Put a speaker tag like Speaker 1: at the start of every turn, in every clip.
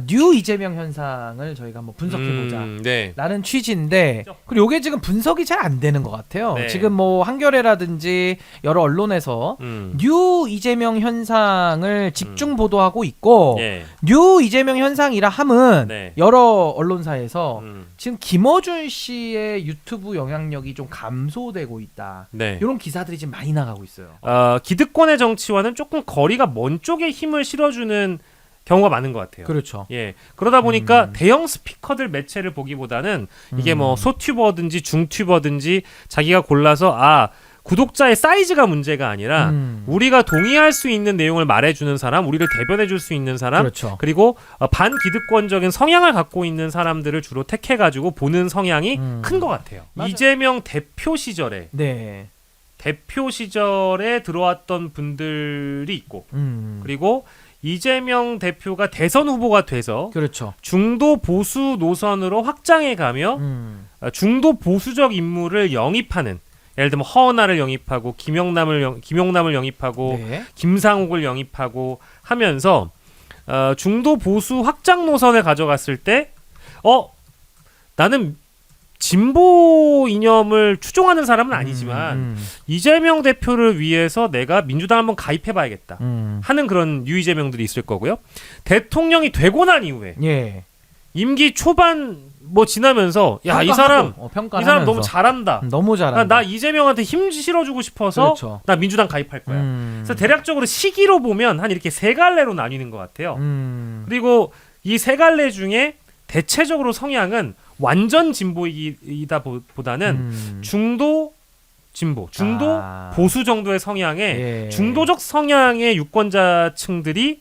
Speaker 1: 뉴 이재명 현상을 저희가 한번 분석해보자
Speaker 2: 네.
Speaker 1: 라는 취지인데, 그리고 이게 지금 분석이 잘 안 되는 것 같아요.
Speaker 2: 네.
Speaker 1: 지금 뭐 한겨레라든지 여러 언론에서 뉴 이재명 현상을 집중 보도하고 있고,
Speaker 2: 예.
Speaker 1: 뉴 이재명 현상이라 함은
Speaker 2: 네.
Speaker 1: 여러 언론사에서
Speaker 2: 음.
Speaker 1: 지금 김어준 씨의 유튜브 영향력이 좀 감소되고 있다,
Speaker 2: 네.
Speaker 1: 이런 기사들이 지금 많이 나가고 있어요.
Speaker 2: 기득권의 정치와는 조금 거리가 먼 쪽에 힘을 실어주는 경우가 많은 것 같아요.
Speaker 1: 그렇죠.
Speaker 2: 예. 그러다 보니까 대형 스피커들 매체를 보기보다는 이게 뭐 소튜버든지 중튜버든지 자기가 골라서 구독자의 사이즈가 문제가 아니라 우리가 동의할 수 있는 내용을 말해주는 사람, 우리를 대변해줄 수 있는 사람,
Speaker 1: 그렇죠.
Speaker 2: 그리고 반기득권적인 성향을 갖고 있는 사람들을 주로 택해가지고 보는 성향이 큰 것 같아요.
Speaker 1: 맞아요.
Speaker 2: 이재명 대표 시절에
Speaker 1: 네.
Speaker 2: 들어왔던 분들이 있고, 그리고 이재명 대표가 대선 후보가 돼서
Speaker 1: 그렇죠.
Speaker 2: 중도 보수 노선으로 확장해 가며 중도 보수적 인물을 영입하는, 예를 들면 허은하를 영입하고 김용남을 영입하고
Speaker 1: 네.
Speaker 2: 김상욱을 영입하고 하면서 중도 보수 확장 노선을 가져갔을 때 나는 진보 이념을 추종하는 사람은 아니지만 이재명 대표를 위해서 내가 민주당 한번 가입해봐야겠다 하는 그런 유이재명들이 있을 거고요. 대통령이 되고 난 이후에
Speaker 1: 예.
Speaker 2: 임기 초반 뭐 지나면서 이 사람 너무 잘한다.
Speaker 1: 너무 잘한다.
Speaker 2: 나 이재명한테 힘 실어주고 싶어서
Speaker 1: 그렇죠.
Speaker 2: 나 민주당 가입할 거야. 그래서 대략적으로 시기로 보면 한 이렇게 세 갈래로 나뉘는 것 같아요. 그리고 이 세 갈래 중에 대체적으로 성향은 완전 진보이다 보다는 중도 진보, 중도 보수 정도의 성향의 중도적 성향의 유권자층들이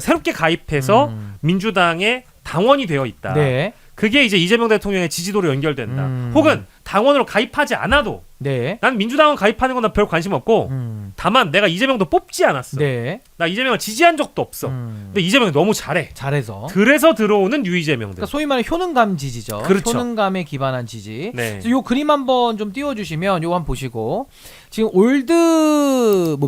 Speaker 2: 새롭게 가입해서 민주당의 당원이 되어 있다.
Speaker 1: 네.
Speaker 2: 그게 이제 이재명 대통령의 지지도로 연결된다. 혹은 당원으로 가입하지 않아도
Speaker 1: 네.
Speaker 2: 난 민주당원 가입하는 건 나 별 관심 없고 다만 내가 이재명도 뽑지 않았어.
Speaker 1: 네.
Speaker 2: 나 이재명을 지지한 적도 없어. 근데 이재명이 너무 잘해서 들어오는 유이재명들.
Speaker 1: 그러니까 소위 말하는 효능감 지지죠.
Speaker 2: 그렇죠.
Speaker 1: 효능감에 기반한 지지.
Speaker 2: 네.
Speaker 1: 요 그림 한번 좀 띄워주시면 요거 한번 보시고, 지금 올드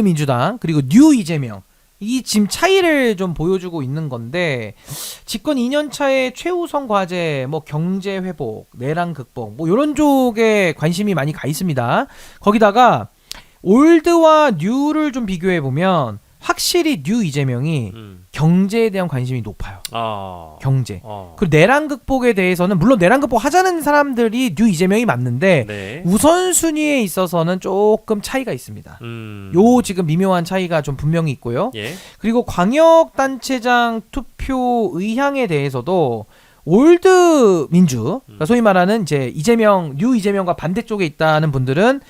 Speaker 1: 민주당 그리고 뉴 이재명, 이 지금 차이를 좀 보여주고 있는 건데, 집권 2년 차의 최우선 과제, 뭐 경제 회복, 내란 극복, 뭐 이런 쪽에 관심이 많이 가 있습니다. 거기다가 올드와 뉴를 좀 비교해 보면 확실히 뉴 이재명이 경제에 대한 관심이 높아요. 경제. 그리고 내란 극복에 대해서는 물론 내란 극복 하자는 사람들이 뉴 이재명이 맞는데
Speaker 2: 네.
Speaker 1: 우선순위에 있어서는 조금 차이가 있습니다. 요 지금 미묘한 차이가 좀 분명히 있고요.
Speaker 2: 예.
Speaker 1: 그리고 광역단체장 투표 의향에 대해서도 올드 민주, 그러니까 소위 말하는 이제 뉴 이재명과 반대쪽에 있다는 분들은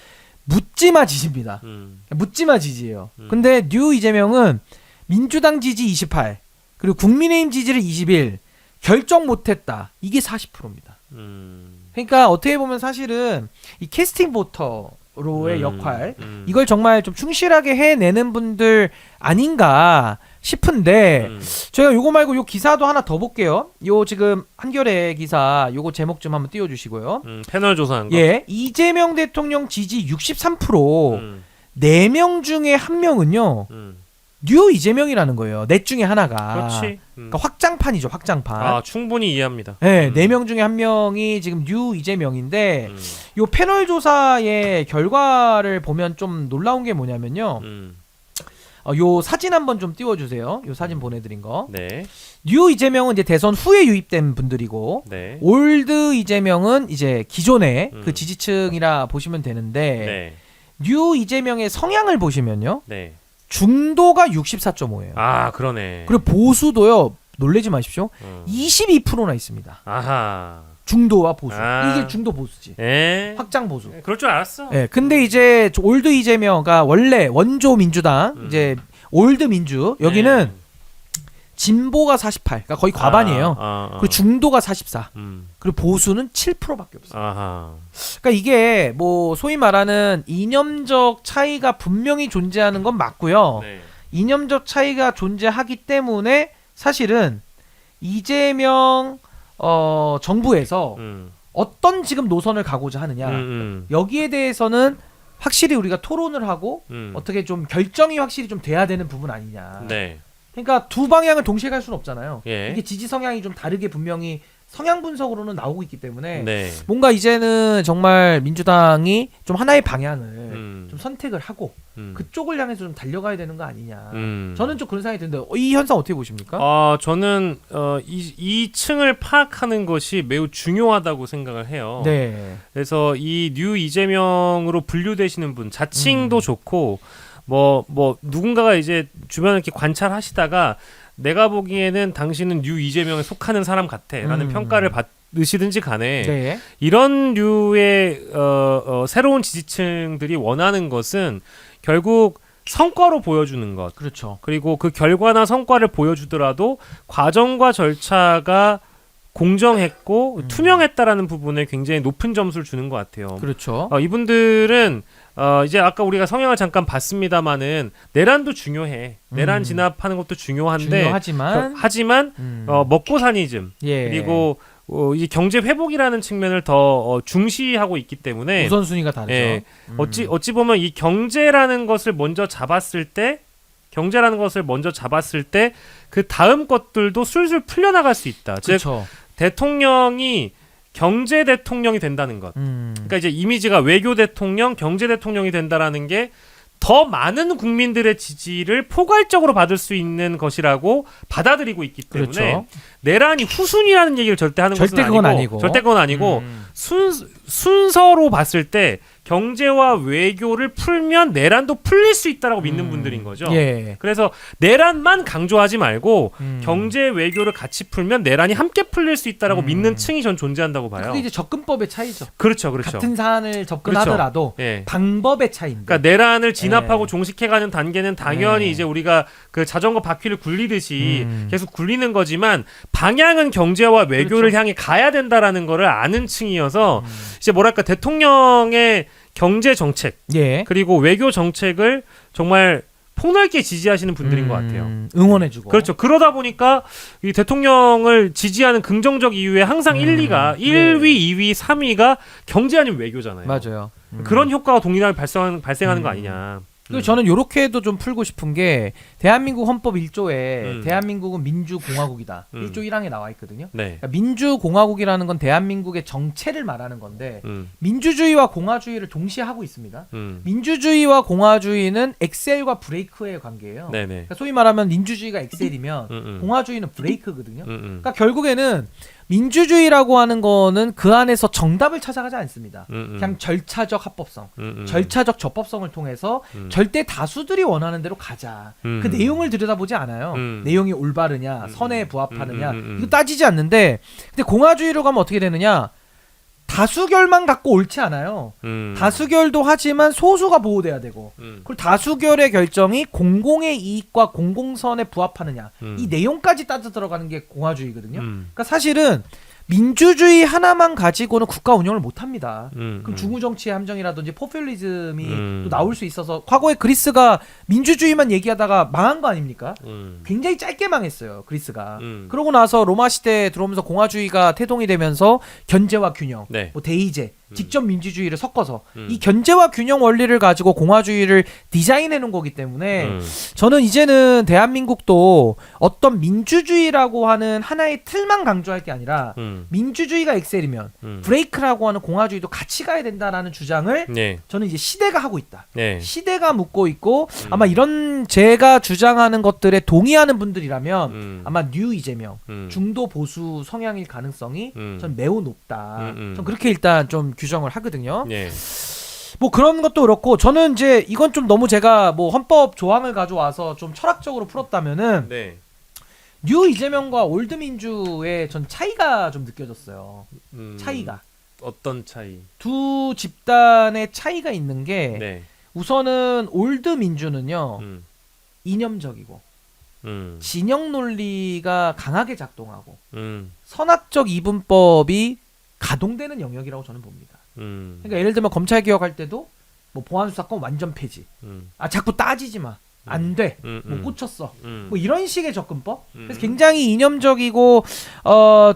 Speaker 1: 묻지마 지지입니다. 묻지마 지지예요. 근데 뉴 이재명은 민주당 지지 28, 그리고 국민의힘 지지를 21, 결정 못했다, 이게 40%입니다. 그러니까 어떻게 보면 사실은 이 캐스팅 보터로의 역할, 이걸 정말 좀 충실하게 해내는 분들 아닌가 싶은데, 저희가 요거 말고 요 기사도 하나 더 볼게요. 요 지금 한겨레 기사 요거 제목 좀 한번 띄워주시고요.
Speaker 2: 패널 조사한 거.
Speaker 1: 예, 이재명 대통령 지지 63%, 4명 중에 1명은요 뉴 이재명이라는 거예요. 넷 중에 하나가.
Speaker 2: 그렇지.
Speaker 1: 그러니까 확장판이죠, 확장판.
Speaker 2: 충분히 이해합니다.
Speaker 1: 네, 4명 중에 1명이 지금 뉴 이재명인데, 요 패널 조사의 결과를 보면 좀 놀라운 게 뭐냐면요. 요 사진 한번 좀 띄워주세요. 요 사진 보내드린 거.
Speaker 2: 네.
Speaker 1: 뉴 이재명은 이제 대선 후에 유입된 분들이고,
Speaker 2: 네.
Speaker 1: 올드 이재명은 이제 기존의 그 지지층이라 보시면 되는데,
Speaker 2: 네.
Speaker 1: 뉴 이재명의 성향을 보시면요.
Speaker 2: 네.
Speaker 1: 중도가 64.5예요.
Speaker 2: 그러네.
Speaker 1: 그리고 보수도요, 놀라지 마십시오, 22%나 있습니다.
Speaker 2: 아하.
Speaker 1: 중도와 보수. 이게 중도 보수지. 확장 보수.
Speaker 2: 그럴 줄 알았어.
Speaker 1: 예. 근데 이제 올드 이재명가 원래 원조 민주당, 이제 올드 민주, 여기는 진보가 48, 그러니까 거의 과반이에요. 그리고 중도가 44, 그리고 보수는 7%밖에 없어요. 그러니까 이게 뭐 소위 말하는 이념적 차이가 분명히 존재하는 건 맞고요.
Speaker 2: 네.
Speaker 1: 이념적 차이가 존재하기 때문에 사실은 이재명 정부에서 어떤 지금 노선을 가고자 하느냐, 여기에 대해서는 확실히 우리가 토론을 하고 어떻게 좀 결정이 확실히 좀 돼야 되는 부분 아니냐.
Speaker 2: 네.
Speaker 1: 그러니까 두 방향을 동시에 갈 수는 없잖아요.
Speaker 2: 예.
Speaker 1: 이게 지지 성향이 좀 다르게 분명히 성향 분석으로는 나오고 있기 때문에
Speaker 2: 네.
Speaker 1: 뭔가 이제는 정말 민주당이 좀 하나의 방향을 좀 선택을 하고 그쪽을 향해서 좀 달려가야 되는 거 아니냐. 저는 좀 그런 생각이 드는데 이 현상 어떻게 보십니까?
Speaker 2: 저는 이 층을 파악하는 것이 매우 중요하다고 생각을 해요.
Speaker 1: 네.
Speaker 2: 그래서 이 뉴 이재명으로 분류되시는 분 자칭도 좋고 뭐 누군가가 이제 주변을 이렇게 관찰하시다가 내가 보기에는 당신은 뉴 이재명에 속하는 사람 같아라는 평가를 받으시든지 간에
Speaker 1: 네.
Speaker 2: 이런 류의 새로운 지지층들이 원하는 것은 결국 성과로 보여주는 것.
Speaker 1: 그렇죠.
Speaker 2: 그리고 그 결과나 성과를 보여주더라도 과정과 절차가 공정했고 투명했다라는 부분에 굉장히 높은 점수를 주는 것 같아요.
Speaker 1: 그렇죠.
Speaker 2: 이분들은 이제 아까 우리가 성향을 잠깐 봤습니다마는 내란도 중요해. 내란 진압하는 것도 중요한데 하지만 먹고 사니즘
Speaker 1: 예.
Speaker 2: 그리고 이 경제 회복이라는 측면을 더 중시하고 있기 때문에
Speaker 1: 우선순위가 다르죠.
Speaker 2: 예, 어찌 보면 이 경제라는 것을 먼저 잡았을 때 그 다음 것들도 술술 풀려나갈 수 있다.
Speaker 1: 그렇죠.
Speaker 2: 즉 대통령이 경제 대통령이 된다는 것. 그러니까 이제 이미지가 외교 대통령, 경제 대통령이 된다라는 게 더 많은 국민들의 지지를 포괄적으로 받을 수 있는 것이라고 받아들이고 있기 때문에
Speaker 1: 그렇죠.
Speaker 2: 내란이 후순위라는 얘기를 절대 하는 것은 아니고 절대 그건 아니고 순서로 봤을 때 경제와 외교를 풀면 내란도 풀릴 수 있다라고 믿는 분들인 거죠.
Speaker 1: 예.
Speaker 2: 그래서 내란만 강조하지 말고 경제 외교를 같이 풀면 내란이 함께 풀릴 수 있다라고 믿는 층이 전 존재한다고 봐요.
Speaker 1: 그게 이제 접근법의 차이죠.
Speaker 2: 그렇죠.
Speaker 1: 같은 사안을 접근하더라도
Speaker 2: 그렇죠. 예.
Speaker 1: 방법의 차이인데.
Speaker 2: 그러니까 내란을 진압하고 종식해가는 단계는 당연히
Speaker 1: 예.
Speaker 2: 이제 우리가 그 자전거 바퀴를 굴리듯이 계속 굴리는 거지만 방향은 경제와 외교를
Speaker 1: 그렇죠.
Speaker 2: 향해 가야 된다라는 거를 아는 층이어서 이제 뭐랄까 대통령의 경제 정책
Speaker 1: 예.
Speaker 2: 그리고 외교 정책을 정말 폭넓게 지지하시는 분들인 것 같아요.
Speaker 1: 응원해주고.
Speaker 2: 그렇죠. 그러다 보니까 이 대통령을 지지하는 긍정적 이유에 항상 1위가 1위, 2위, 3위가 경제 아니면 외교잖아요.
Speaker 1: 맞아요.
Speaker 2: 그런 효과가 동일하게 발생하는 거 아니냐.
Speaker 1: 그리고 저는 요렇게도 좀 풀고 싶은 게 대한민국 헌법 1조에 대한민국은 민주공화국이다. 1조 1항에 나와 있거든요.
Speaker 2: 네.
Speaker 1: 그러니까 민주공화국이라는 건 대한민국의 정체를 말하는 건데 민주주의와 공화주의를 동시에 하고 있습니다. 민주주의와 공화주의는 엑셀과 브레이크의 관계예요.
Speaker 2: 네네.
Speaker 1: 그러니까 소위 말하면 민주주의가 엑셀이면 공화주의는 브레이크거든요. 그러니까 결국에는 민주주의라고 하는 거는 그 안에서 정답을 찾아가지 않습니다. 그냥 절차적 합법성, 절차적 적법성을 통해서 절대 다수들이 원하는 대로 가자. 그 내용을 들여다보지 않아요. 내용이 올바르냐, 선에 부합하느냐 이거 따지지 않는데 근데 공화주의로 가면 어떻게 되느냐? 다수결만 갖고 옳지 않아요. 다수결도 하지만 소수가 보호돼야 되고 그리고 다수결의 결정이 공공의 이익과 공공선에 부합하느냐 이 내용까지 따져 들어가는 게 공화주의거든요. 그러니까 사실은 민주주의 하나만 가지고는 국가 운영을 못합니다. 그럼 중우정치의 함정이라든지 포퓰리즘이 또 나올 수 있어서 과거에 그리스가 민주주의만 얘기하다가 망한 거 아닙니까? 굉장히 짧게 망했어요. 그리스가. 그러고 나서 로마 시대에 들어오면서 공화주의가 태동이 되면서 견제와 균형,
Speaker 2: 네.
Speaker 1: 뭐 대의제, 직접 민주주의를 섞어서 이 견제와 균형 원리를 가지고 공화주의를 디자인해 놓은 거기 때문에 저는 이제는 대한민국도 어떤 민주주의라고 하는 하나의 틀만 강조할 게 아니라 민주주의가 엑셀이면 브레이크라고 하는 공화주의도 같이 가야 된다라는 주장을
Speaker 2: 네.
Speaker 1: 저는 이제 시대가 하고 있다.
Speaker 2: 네.
Speaker 1: 시대가 묻고 있고 아마 이런 제가 주장하는 것들에 동의하는 분들이라면 아마 뉴 이재명 중도 보수 성향일 가능성이 전 매우 높다. 전 그렇게 일단 좀 규정을 하거든요.
Speaker 2: 네.
Speaker 1: 뭐 그런 것도 그렇고 저는 이제 이건 좀 너무 제가 뭐 헌법 조항을 가져와서 좀 철학적으로 풀었다면은
Speaker 2: 네.
Speaker 1: 뉴 이재명과 올드 민주의 전 차이가 좀 느껴졌어요. 차이가
Speaker 2: 어떤 차이?
Speaker 1: 두 집단의 차이가 있는 게
Speaker 2: 네.
Speaker 1: 우선은 올드 민주는요 이념적이고 진영 논리가 강하게 작동하고 선악적 이분법이 가동되는 영역이라고 저는 봅니다. 그러니까 예를 들면 검찰 개혁할 때도 뭐 보안 수사권 완전 폐지. 아 자꾸 따지지 마. 안 돼. 뭐 꽂혔어. 뭐 이런 식의 접근법. 그래서 굉장히 이념적이고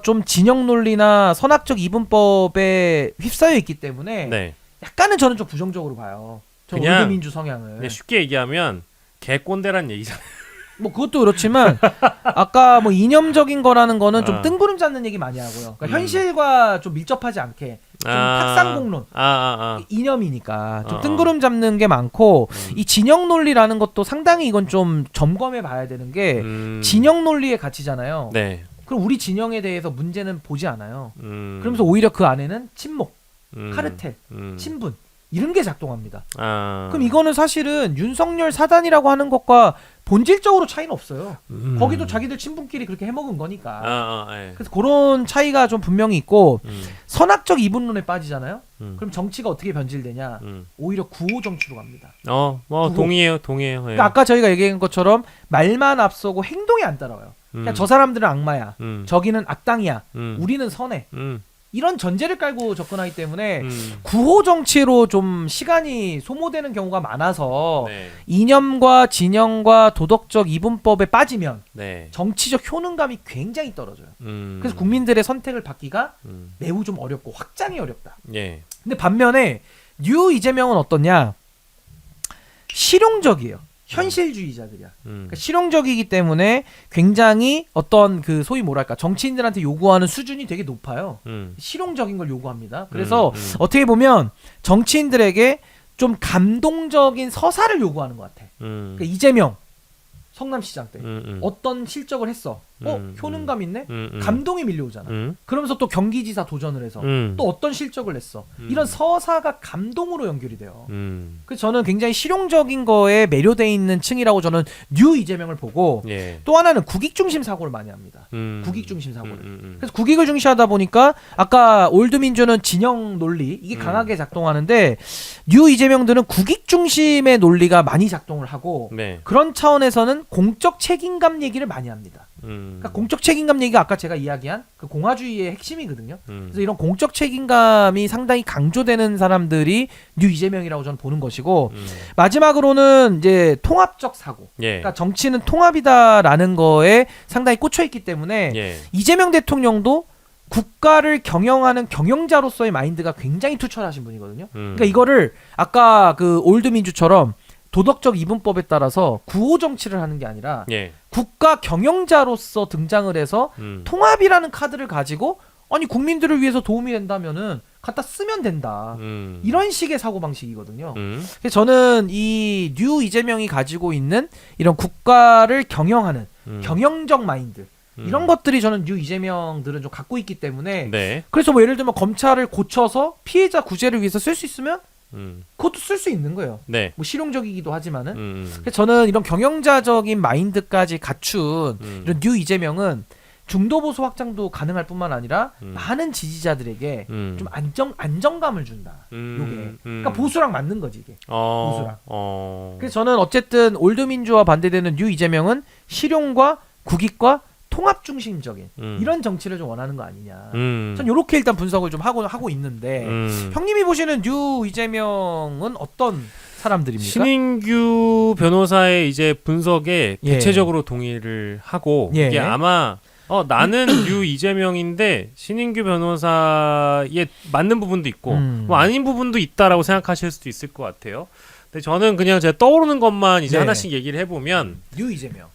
Speaker 1: 좀 진영 논리나 선악적 이분법에 휩싸여 있기 때문에
Speaker 2: 네.
Speaker 1: 약간은 저는 좀 부정적으로 봐요. 저
Speaker 2: 그냥
Speaker 1: 올드민주 성향을.
Speaker 2: 쉽게 얘기하면 개꼰대란 얘기잖아요.
Speaker 1: 뭐 그것도 그렇지만 아까 뭐 이념적인 거라는 거는 좀 뜬구름 잡는 얘기 많이 하고요. 그러니까 현실과 좀 밀접하지 않게 좀 탁상공론 이념이니까 좀 뜬구름 잡는 게 많고 이 진영 논리라는 것도 상당히 이건 좀 점검해 봐야 되는 게 진영 논리의 가치잖아요.
Speaker 2: 네.
Speaker 1: 그럼 우리 진영에 대해서 문제는 보지 않아요. 그러면서 오히려 그 안에는 친목, 카르텔, 친분 이런 게 작동합니다. 그럼 이거는 사실은 윤석열 사단이라고 하는 것과 본질적으로 차이는 없어요. 거기도 자기들 친분끼리 그렇게 해먹은 거니까. 그래서 그런 차이가 좀 분명히 있고 선악적 이분론에 빠지잖아요. 그럼 정치가 어떻게 변질되냐? 오히려 구호 정치로 갑니다.
Speaker 2: 뭐 동의해요.
Speaker 1: 그러니까 아까 저희가 얘기한 것처럼 말만 앞서고 행동이 안 따라와요. 그러니까 저 사람들은 악마야, 저기는 악당이야, 우리는 선해. 이런 전제를 깔고 접근하기 때문에 구호 정치로 좀 시간이 소모되는 경우가 많아서
Speaker 2: 네.
Speaker 1: 이념과 진영과 도덕적 이분법에 빠지면
Speaker 2: 네.
Speaker 1: 정치적 효능감이 굉장히 떨어져요. 그래서 국민들의 선택을 받기가 매우 좀 어렵고 확장이 어렵다.
Speaker 2: 예.
Speaker 1: 근데 반면에 뉴 이재명은 어떠냐? 실용적이에요. 현실주의자들이야. 그러니까 실용적이기 때문에 굉장히 어떤 그 소위 뭐랄까 정치인들한테 요구하는 수준이 되게 높아요. 실용적인 걸 요구합니다. 그래서 어떻게 보면 정치인들에게 좀 감동적인 서사를 요구하는 것 같아. 그러니까 이재명 성남시장 때 어떤 실적을 했어. 효능감 있네? 감동이 밀려오잖아. 그러면서 또 경기지사 도전을 해서 또 어떤 실적을 냈어. 이런 서사가 감동으로 연결이 돼요. 그래서 저는 굉장히 실용적인 거에 매료돼 있는 층이라고 저는 뉴 이재명을 보고
Speaker 2: 예.
Speaker 1: 또 하나는 국익 중심 사고를 많이 합니다. 국익 중심 사고를. 그래서 국익을 중시하다 보니까 아까 올드민주는 진영 논리 이게 강하게 작동하는데 뉴 이재명들은 국익 중심의 논리가 많이 작동을 하고
Speaker 2: 네.
Speaker 1: 그런 차원에서는 공적 책임감 얘기를 많이 합니다. 그러니까 공적 책임감 얘기가 아까 제가 이야기한 그 공화주의의 핵심이거든요. 그래서 이런 공적 책임감이 상당히 강조되는 사람들이 뉴 이재명이라고 저는 보는 것이고 마지막으로는 이제 통합적 사고.
Speaker 2: 예.
Speaker 1: 그러니까 정치는 통합이다라는 거에 상당히 꽂혀 있기 때문에
Speaker 2: 예.
Speaker 1: 이재명 대통령도 국가를 경영하는 경영자로서의 마인드가 굉장히 투철하신 분이거든요. 그러니까 이거를 아까 그 올드민주처럼 도덕적 이분법에 따라서 구호 정치를 하는 게 아니라
Speaker 2: 예.
Speaker 1: 국가 경영자로서 등장을 해서 통합이라는 카드를 가지고 아니 국민들을 위해서 도움이 된다면은 갖다 쓰면 된다. 이런 식의 사고방식이거든요. 그래서 저는 이 뉴 이재명이 가지고 있는 이런 국가를 경영하는 경영적 마인드 이런 것들이 저는 뉴 이재명들은 좀 갖고 있기 때문에
Speaker 2: 네.
Speaker 1: 그래서 뭐 예를 들면 검찰을 고쳐서 피해자 구제를 위해서 쓸 수 있으면 그것도 쓸 수 있는 거예요.
Speaker 2: 네.
Speaker 1: 뭐 실용적이기도 하지만은. 그래서 저는 이런 경영자적인 마인드까지 갖춘 이런 뉴 이재명은 중도 보수 확장도 가능할 뿐만 아니라 많은 지지자들에게 좀 안정감을 준다. 요게. 그러니까 보수랑 맞는 거지 이게. 보수랑. 그래서 저는 어쨌든 올드민주와 반대되는 뉴 이재명은 실용과 국익과 통합 중심적인 이런 정치를 좀 원하는 거 아니냐. 전 이렇게 일단 분석을 좀 하고 있는데 형님이 보시는 뉴 이재명은 어떤 사람들입니까?
Speaker 2: 신인규 변호사의 이제 분석에
Speaker 1: 예.
Speaker 2: 대체적으로 동의를 하고
Speaker 1: 예.
Speaker 2: 이게 아마 나는 뉴 이재명인데 신인규 변호사에 맞는 부분도 있고 뭐 아닌 부분도 있다라고 생각하실 수도 있을 것 같아요. 근데 저는 그냥 제가 떠오르는 것만 이제
Speaker 1: 네.
Speaker 2: 하나씩 얘기를 해보면
Speaker 1: 뉴 이재명.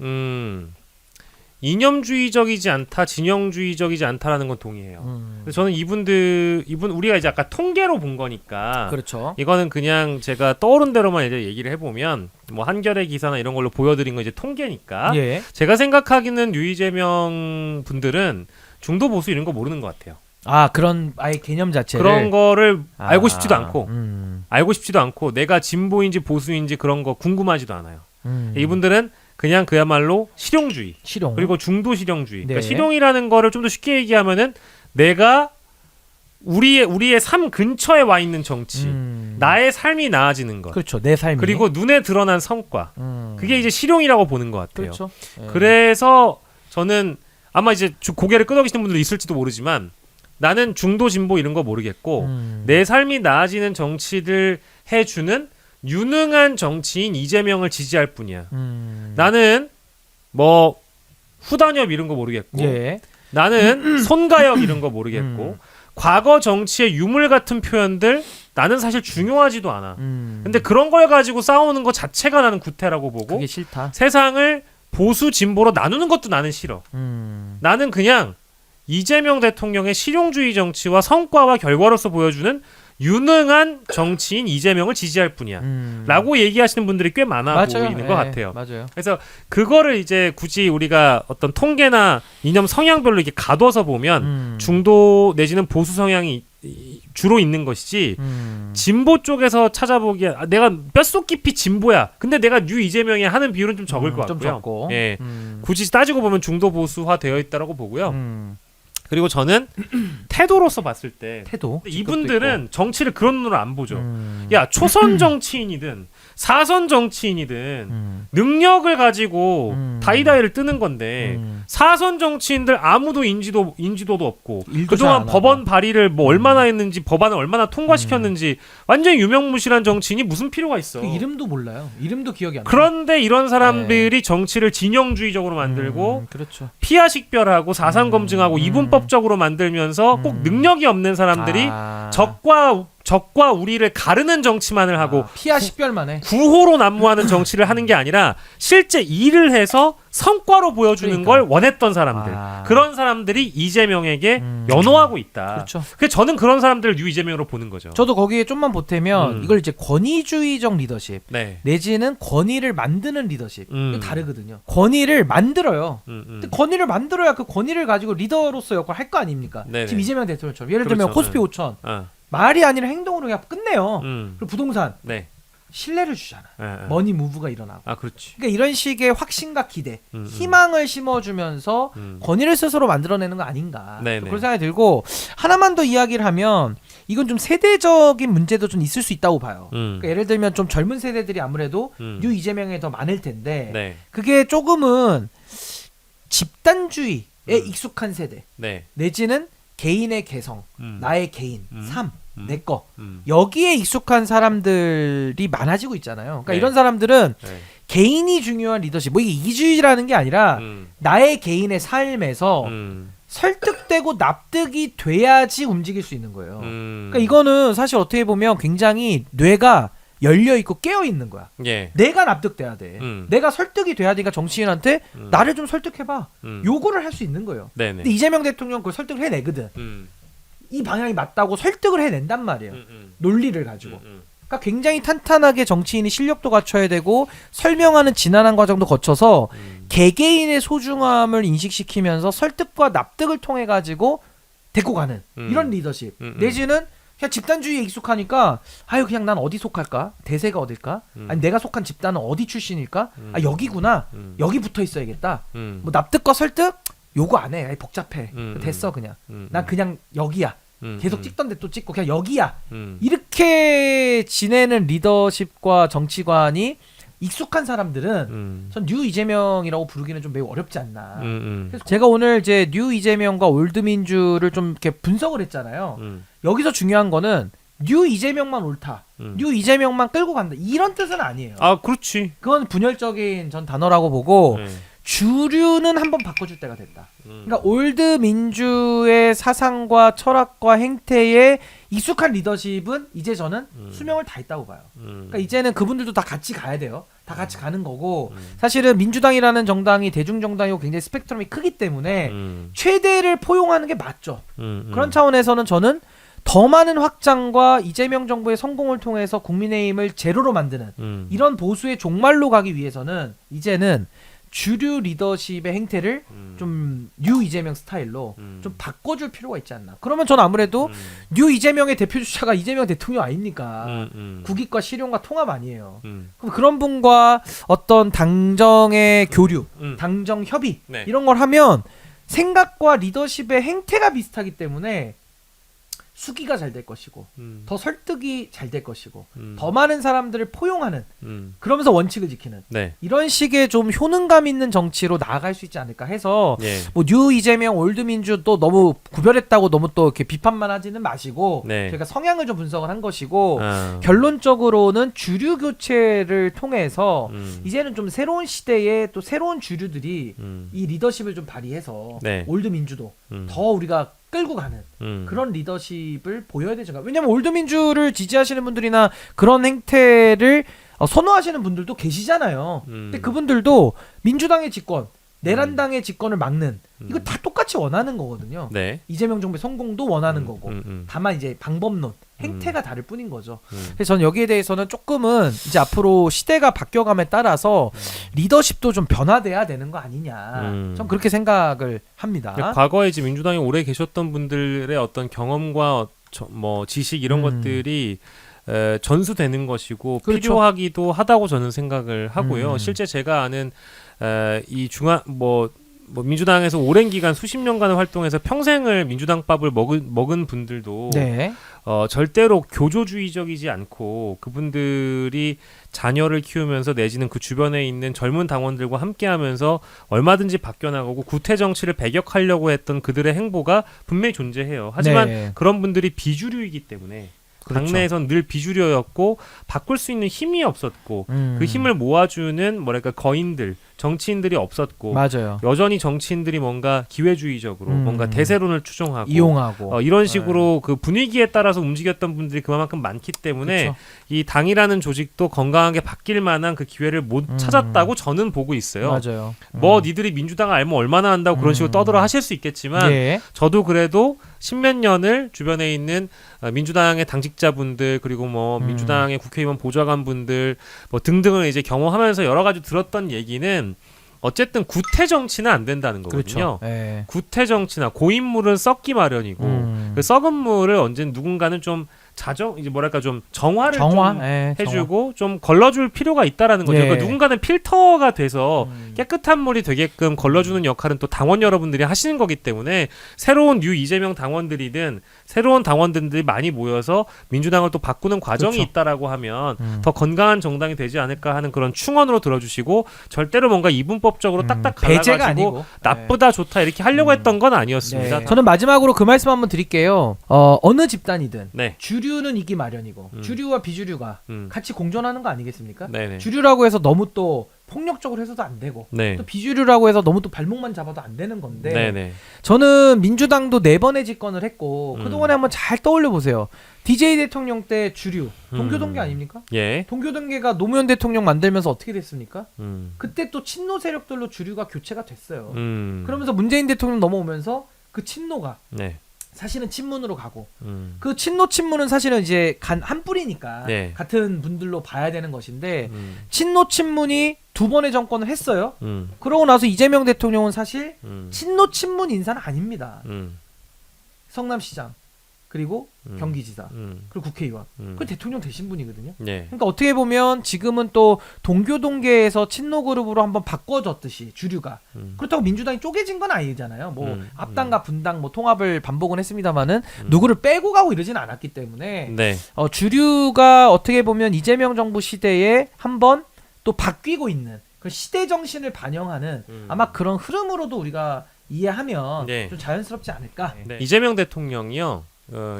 Speaker 2: 이념주의적이지 않다, 진영주의적이지 않다라는 건 동의해요. 그래서 저는 이분 우리가 이제 아까 통계로 본 거니까
Speaker 1: 그렇죠.
Speaker 2: 이거는 그냥 제가 떠오른 대로만 이제 얘기를 해보면 뭐 한겨레 기사나 이런 걸로 보여드린 건 이제 통계니까
Speaker 1: 예.
Speaker 2: 제가 생각하기는 유이재명 분들은 중도 보수 이런 거 모르는 것 같아요.
Speaker 1: 아 그런 아예 개념 자체를
Speaker 2: 그런 거를 알고 싶지도 않고
Speaker 1: 알고
Speaker 2: 싶지도 않고 내가 진보인지 보수인지 그런 거 궁금하지도 않아요. 이분들은 그냥 그야말로 실용주의
Speaker 1: 실용
Speaker 2: 그리고 중도 실용주의.
Speaker 1: 네.
Speaker 2: 그러니까 실용이라는 거를 좀 더 쉽게 얘기하면은 내가 우리의 삶 근처에 와 있는 정치, 나의 삶이 나아지는 것,
Speaker 1: 그렇죠. 내 삶이
Speaker 2: 그리고 눈에 드러난 성과, 그게 이제 실용이라고 보는 것 같아요.
Speaker 1: 그렇죠. 예.
Speaker 2: 그래서 저는 아마 이제 고개를 끄덕이시는 분들도 있을지도 모르지만 나는 중도 진보 이런 거 모르겠고 내 삶이 나아지는 정치를 해주는 유능한 정치인 이재명을 지지할 뿐이야. 나는 뭐 후단협 이런 거 모르겠고
Speaker 1: 예.
Speaker 2: 나는 손가역 이런 거 모르겠고 과거 정치의 유물 같은 표현들 나는 사실 중요하지도 않아. 근데 그런 걸 가지고 싸우는 것 자체가 나는 구태라고 보고
Speaker 1: 그게 싫다.
Speaker 2: 세상을 보수 진보로 나누는 것도 나는 싫어. 나는 그냥 이재명 대통령의 실용주의 정치와 성과와 결과로서 보여주는 유능한 정치인 이재명을 지지할 뿐이야. 라고 얘기하시는 분들이 꽤 많아
Speaker 1: 맞아요.
Speaker 2: 보이는 것 같아요.
Speaker 1: 맞아요.
Speaker 2: 그래서 그거를 이제 굳이 우리가 어떤 통계나 이념 성향별로 이렇게 가둬서 보면 중도 내지는 보수 성향이 주로 있는 것이지 진보 쪽에서 찾아보기에 내가 뼛속 깊이 진보야. 근데 내가 뉴 이재명이 하는 비율은 좀 적을 것 같고요.
Speaker 1: 좀 적고.
Speaker 2: 예. 굳이 따지고 보면 중도 보수화 되어 있다라고 보고요. 그리고 저는 태도로서 봤을 때
Speaker 1: 태도.
Speaker 2: 이분들은 정치를 그런 눈으로 안 보죠. 야, 초선 정치인이든 사선 정치인이든 능력을 가지고 다이다이를 뜨는 건데 사선 정치인들 아무도 인지도도 없고 그동안 법원 발의를 뭐 얼마나 했는지 법안을 얼마나 통과시켰는지 완전히 유명무실한 정치인이 무슨 필요가 있어.
Speaker 1: 그 이름도 몰라요. 이름도 기억이 안 나.
Speaker 2: 그런데 이런 사람들이 정치를 진영주의적으로 만들고
Speaker 1: 그렇죠.
Speaker 2: 피하 식별하고 사상 검증하고 이분법적으로 만들면서 꼭 능력이 없는 사람들이 적과 우리를 가르는 정치만을 하고
Speaker 1: 피하 식별만 해.
Speaker 2: 구호로 난무하는 정치를 하는 게 아니라 실제 일을 해서 성과로 보여주는 걸 원했던 사람들. 그런 사람들이 이재명에게 연호하고 있다.
Speaker 1: 그렇죠.
Speaker 2: 그래서 저는 그런 사람들을 뉴 이재명으로 보는 거죠.
Speaker 1: 저도 거기에 좀만 보태면 이걸 이제 권위주의적 리더십
Speaker 2: 네.
Speaker 1: 내지는 권위를 만드는 리더십 이거 다르거든요. 권위를 만들어요. 근데 권위를 만들어야 그 권위를 가지고 리더로서 역할을 할 거 아닙니까?
Speaker 2: 네네.
Speaker 1: 지금 이재명 대통령처럼 예를 들면
Speaker 2: 그렇죠.
Speaker 1: 코스피 5천 말이 아니라 행동으로 그냥 끝내요. 그리고 부동산
Speaker 2: 네.
Speaker 1: 신뢰를 주잖아. 머니 무브가 일어나고.
Speaker 2: 그렇지.
Speaker 1: 그러니까 이런 식의 확신과 기대, 희망을 심어주면서 권위를 스스로 만들어내는 거 아닌가. 그런 생각이 들고 하나만 더 이야기를 하면 이건 좀 세대적인 문제도 좀 있을 수 있다고 봐요. 그러니까 예를 들면 좀 젊은 세대들이 아무래도 뉴 이재명에 더 많을 텐데 그게 조금은 집단주의에 익숙한 세대 내지는 개인의 개성, 나의 개인, 삶, 내 거 여기에 익숙한 사람들이 많아지고 있잖아요. 그러니까 이런 사람들은 개인이 중요한 리더십, 뭐 이게 이기주의라는 게 아니라 나의 개인의 삶에서 설득되고 납득이 돼야지 움직일 수 있는 거예요. 그러니까 이거는 사실 어떻게 보면 굉장히 뇌가 열려 있고 깨어 있는 거야. 내가 납득돼야 돼. 내가 설득이 돼야 되니까 정치인한테 나를 좀 설득해봐. 요구를 할 수 있는 거예요. 근데 이재명 대통령 그걸 설득을 해내거든. 이 방향이 맞다고 설득을 해낸단 말이에요. 논리를 가지고. 그러니까 굉장히 탄탄하게 정치인이 실력도 갖춰야 되고 설명하는 지난한 과정도 거쳐서 개개인의 소중함을 인식시키면서 설득과 납득을 통해 가지고 데리고 가는 이런 리더십. 내지는 그냥 집단주의에 익숙하니까 아유 그냥 난 어디 속할까? 대세가 어딜까? 아니 내가 속한 집단은 어디 출신일까? 아 여기구나. 여기 붙어 있어야겠다. 뭐 납득과 설득 요거 안 해. 아이 복잡해. 됐어 그냥. 난 그냥 여기야. 계속 찍던데 또 찍고 그냥 여기야. 이렇게 지내는 리더십과 정치관이 익숙한 사람들은 전 뉴 이재명이라고 부르기는 좀 매우 어렵지 않나. 그래서 제가 오늘 이제 뉴 이재명과 올드민주를 좀 이렇게 분석을 했잖아요. 여기서 중요한 거는 뉴 이재명만 옳다. 뉴 이재명만 끌고 간다. 이런 뜻은 아니에요.
Speaker 2: 그렇지.
Speaker 1: 그건 분열적인 전 단어라고 보고 주류는 한번 바꿔줄 때가 됐다. 그러니까 올드 민주의 사상과 철학과 행태에 익숙한 리더십은 이제 저는 수명을 다 했다고 봐요. 그러니까 이제는 그분들도 다 같이 가야 돼요. 다 같이 가는 거고 사실은 민주당이라는 정당이 대중정당이고 굉장히 스펙트럼이 크기 때문에 최대를 포용하는 게 맞죠. 그런 차원에서는 저는 더 많은 확장과 이재명 정부의 성공을 통해서 국민의힘을 제로로 만드는 이런 보수의 종말로 가기 위해서는 이제는 주류 리더십의 행태를 좀 뉴 이재명 스타일로 좀 바꿔줄 필요가 있지 않나. 그러면 저는 아무래도 뉴 이재명의 대표 주자가 이재명 대통령 아닙니까? 국익과 실용과 통합 아니에요. 그럼 그런 분과 어떤 당정의 교류, 당정 협의 이런 걸 하면 생각과 리더십의 행태가 비슷하기 때문에 수기가 잘 될 것이고 더 설득이 잘 될 것이고 더 많은 사람들을 포용하는 그러면서 원칙을 지키는 이런 식의 좀 효능감 있는 정치로 나아갈 수 있지 않을까 해서 뭐 뉴 이재명 올드민주 또 너무 구별했다고 너무 또 이렇게 비판만 하지는 마시고 저희가 성향을 좀 분석을 한 것이고 결론적으로는 주류 교체를 통해서 이제는 좀 새로운 시대에 또 새로운 주류들이 이 리더십을 좀 발휘해서 올드민주도 더 우리가 끌고 가는 그런 리더십을 보여야 되죠. 왜냐면 올드민주를 지지하시는 분들이나 그런 행태를 선호하시는 분들도 계시잖아요. 근데 그분들도 민주당의 집권, 내란당의 집권을 막는 이거 다 똑같이 원하는 거거든요.
Speaker 2: 네.
Speaker 1: 이재명 정부의 성공도 원하는 거고 다만 이제 방법론, 행태가 다를 뿐인 거죠. 그래서 저는 여기에 대해서는 조금은 이제 앞으로 시대가 바뀌어감에 따라서 리더십도 좀 변화돼야 되는 거 아니냐. 전 그렇게 생각을 합니다.
Speaker 2: 과거에 이제 민주당에 오래 계셨던 분들의 어떤 경험과 뭐 지식 이런 것들이 전수되는 것이고
Speaker 1: 그렇죠.
Speaker 2: 필요하기도 하다고 저는 생각을 하고요. 실제 제가 아는 이 민주당에서 오랜 기간 수십 년간을 활동해서 평생을 민주당밥을 먹은 분들도
Speaker 1: 네.
Speaker 2: 절대로 교조주의적이지 않고 그분들이 자녀를 키우면서 내지는 그 주변에 있는 젊은 당원들과 함께하면서 얼마든지 바뀌어나가고 구태 정치를 배격하려고 했던 그들의 행보가 분명히 존재해요. 하지만
Speaker 1: 네.
Speaker 2: 그런 분들이 비주류이기 때문에
Speaker 1: 그렇죠.
Speaker 2: 당내에선 늘 비주류였고 바꿀 수 있는 힘이 없었고 그 힘을 모아주는 뭐랄까 거인들 정치인들이 없었고
Speaker 1: 맞아요.
Speaker 2: 여전히 정치인들이 뭔가 기회주의적으로 뭔가 대세론을 추종하고
Speaker 1: 이용하고
Speaker 2: 이런 식으로 그 분위기에 따라서 움직였던 분들이 그만큼 많기 때문에
Speaker 1: 그렇죠.
Speaker 2: 이 당이라는 조직도 건강하게 바뀔 만한 그 기회를 못 찾았다고 저는 보고 있어요.
Speaker 1: 맞아요.
Speaker 2: 뭐 니들이 민주당을 알면 얼마나 안다고 그런 식으로 떠들어 하실 수 있겠지만
Speaker 1: 예.
Speaker 2: 저도 그래도 십몇 년을 주변에 있는 민주당의 당직자분들 그리고 뭐 민주당의 국회의원 보좌관분들 뭐 등등을 이제 경험하면서 여러 가지 들었던 얘기는 어쨌든 구태 정치는 안 된다는 거거든요.
Speaker 1: 그렇죠. 예.
Speaker 2: 구태 정치나 고인물은 썩기 마련이고 그 썩은 물을 언젠 누군가는 좀 이제 뭐랄까 좀 정화를 좀
Speaker 1: 예,
Speaker 2: 해주고 좀 걸러줄 필요가 있다라는 거죠.
Speaker 1: 예.
Speaker 2: 그러니까 누군가는 필터가 돼서 깨끗한 물이 되게끔 걸러주는 역할은 또 당원 여러분들이 하시는 거기 때문에 새로운 뉴 이재명 당원들이든 새로운 당원들이 많이 모여서 민주당을 또 바꾸는 과정이
Speaker 1: 그렇죠.
Speaker 2: 있다라고 하면 더 건강한 정당이 되지 않을까 하는 그런 충언으로 들어주시고 절대로 뭔가 이분법적으로 딱딱
Speaker 1: 배제가
Speaker 2: 갈라가지고
Speaker 1: 아니고
Speaker 2: 나쁘다 좋다 이렇게 하려고 했던 건 아니었습니다.
Speaker 1: 네. 저는 마지막으로 그 말씀 한번 드릴게요. 어느 집단이든
Speaker 2: 네.
Speaker 1: 주류는 이기 마련이고 주류와 비주류가 같이 공존하는 거 아니겠습니까?
Speaker 2: 네네.
Speaker 1: 주류라고 해서 너무 또 폭력적으로 해서도 안 되고
Speaker 2: 네.
Speaker 1: 또 비주류라고 해서 너무 또 발목만 잡아도 안 되는 건데
Speaker 2: 네네.
Speaker 1: 저는 민주당도 4번의 집권을 했고 그동안에 한번 잘 떠올려 보세요. DJ 대통령 때 주류 동교동계 아닙니까?
Speaker 2: 예.
Speaker 1: 동교동계가 노무현 대통령 만들면서 어떻게 됐습니까? 그때 또 친노 세력들로 주류가 교체가 됐어요. 그러면서 문재인 대통령 넘어오면서 그 친노가
Speaker 2: 네.
Speaker 1: 사실은 친문으로 가고 그 친문은 사실은 이제 한 뿌리니까
Speaker 2: 네.
Speaker 1: 같은 분들로 봐야 되는 것인데 친문이 2번의 정권을 했어요. 그러고 나서 이재명 대통령은 사실 친문 인사는 아닙니다. 성남시장 그리고 경기지사 그리고 국회의원 그 대통령 되신 분이거든요.
Speaker 2: 네.
Speaker 1: 그러니까 어떻게 보면 지금은 또 동교동계에서 친노 그룹으로 한번 바꿔졌듯이 주류가 그렇다고 민주당이 쪼개진 건 아니잖아요. 뭐 앞당과 분당 뭐 통합을 반복은 했습니다만은 누구를 빼고 가고 이러진 않았기 때문에
Speaker 2: 네.
Speaker 1: 주류가 어떻게 보면 이재명 정부 시대에 한번 또 바뀌고 있는 그 시대 정신을 반영하는 아마 그런 흐름으로도 우리가 이해하면
Speaker 2: 네.
Speaker 1: 좀 자연스럽지 않을까.
Speaker 2: 네. 이재명 대통령이요.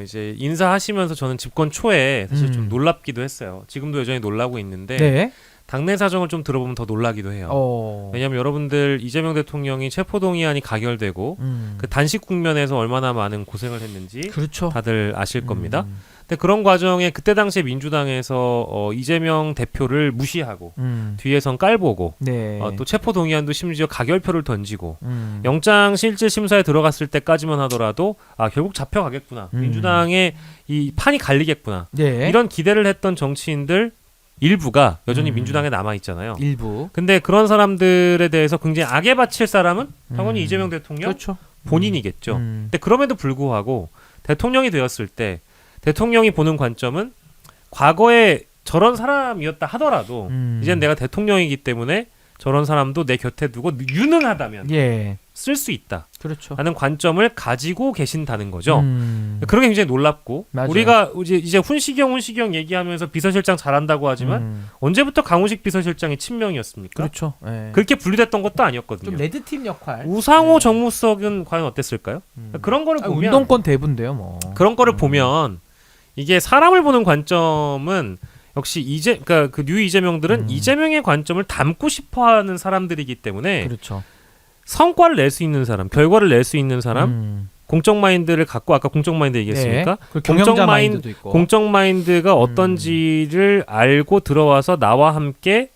Speaker 2: 이제 인사하시면서 저는 집권 초에 사실 좀 놀랍기도 했어요. 지금도 여전히 놀라고 있는데
Speaker 1: 네.
Speaker 2: 당내 사정을 좀 들어보면 더 놀라기도 해요. 왜냐하면 여러분들 이재명 대통령이 체포동의안이 가결되고 그 단식 국면에서 얼마나 많은 고생을 했는지
Speaker 1: 그렇죠.
Speaker 2: 다들 아실 겁니다. 근데 그런 과정에 그때 당시에 민주당에서 이재명 대표를 무시하고 뒤에선 깔보고
Speaker 1: 네.
Speaker 2: 또 체포동의안도 심지어 가결표를 던지고 영장 실질 심사에 들어갔을 때까지만 하더라도 결국 잡혀가겠구나. 민주당의 이 판이 갈리겠구나.
Speaker 1: 네.
Speaker 2: 이런 기대를 했던 정치인들 일부가 여전히 민주당에 남아있잖아요.
Speaker 1: 일부.
Speaker 2: 근데 그런 사람들에 대해서 굉장히 악에 바칠 사람은 당연히 이재명 대통령
Speaker 1: 그렇죠.
Speaker 2: 본인이겠죠. 근데 그럼에도 불구하고 대통령이 되었을 때 대통령이 보는 관점은 과거에 저런 사람이었다 하더라도 이젠 내가 대통령이기 때문에 저런 사람도 내 곁에 두고 유능하다면
Speaker 1: 예.
Speaker 2: 쓸 수 있다.
Speaker 1: 그렇죠.
Speaker 2: 라는 관점을 가지고 계신다는 거죠. 그런 게 굉장히 놀랍고
Speaker 1: 맞아요.
Speaker 2: 우리가 이제 훈시경 얘기하면서 비서실장 잘한다고 하지만 언제부터 강훈식 비서실장이 친명이었습니까?
Speaker 1: 그렇죠. 예.
Speaker 2: 그렇게 분류됐던 것도 아니었거든요.
Speaker 1: 좀 레드팀 역할.
Speaker 2: 우상호 정무석은 과연 어땠을까요? 그런 거를 보면
Speaker 1: 운동권 대부인데요, 뭐.
Speaker 2: 그런 거를 보면 이게 사람을 보는 관점은 역시 그러니까 그 뉴 이재명들은 이재명의 관점을 담고 싶어하는 사람들이기 때문에
Speaker 1: 그렇죠.
Speaker 2: 성과를 낼 수 있는 사람, 결과를 낼 수 있는 사람, 공적 마인드를 갖고 아까 공적 마인드 얘기했습니까?
Speaker 1: 네. 그 경영자 마인드도 있고.
Speaker 2: 공적 마인드가 어떤지를 알고 들어와서 나와 함께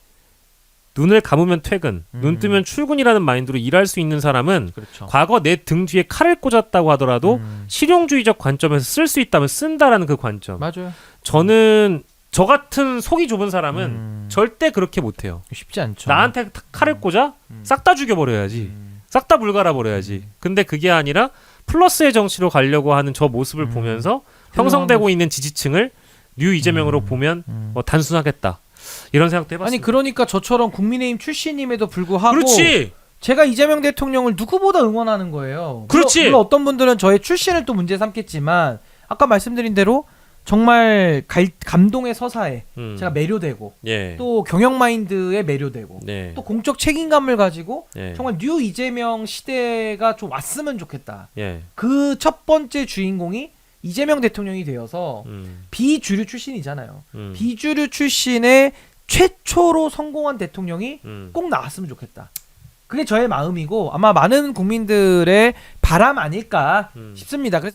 Speaker 2: 눈을 감으면 퇴근, 눈 뜨면 출근이라는 마인드로 일할 수 있는 사람은
Speaker 1: 그렇죠.
Speaker 2: 과거 내 등 뒤에 칼을 꽂았다고 하더라도 실용주의적 관점에서 쓸 수 있다면 쓴다라는 그 관점.
Speaker 1: 맞아요.
Speaker 2: 저는 저 같은 속이 좁은 사람은 절대 그렇게 못해요.
Speaker 1: 쉽지 않죠.
Speaker 2: 나한테 칼을 꽂아 싹 다 죽여버려야지. 싹 다 불갈아 버려야지. 근데 그게 아니라 플러스의 정치로 가려고 하는 저 모습을 보면서 형성되고 있는 지지층을 뉴 이재명으로 보면 뭐 단순하겠다. 이런 생각도 해봤습니다.
Speaker 1: 아니 그러니까 저처럼 국민의힘 출신임에도 불구하고
Speaker 2: 그렇지.
Speaker 1: 제가 이재명 대통령을 누구보다 응원하는 거예요.
Speaker 2: 그렇지.
Speaker 1: 물론 어떤 분들은 저의 출신을 또 문제 삼겠지만 아까 말씀드린 대로 정말 감동의 서사에 제가 매료되고
Speaker 2: 예.
Speaker 1: 또 경영 마인드에 매료되고
Speaker 2: 네.
Speaker 1: 또 공적 책임감을 가지고
Speaker 2: 예.
Speaker 1: 정말 뉴 이재명 시대가 좀 왔으면 좋겠다.
Speaker 2: 예.
Speaker 1: 그 첫 번째 주인공이 이재명 대통령이 되어서 비주류 출신이잖아요. 비주류 출신의 최초로 성공한 대통령이 꼭 나왔으면 좋겠다. 그게 저의 마음이고 아마 많은 국민들의 바람 아닐까 싶습니다. 그래서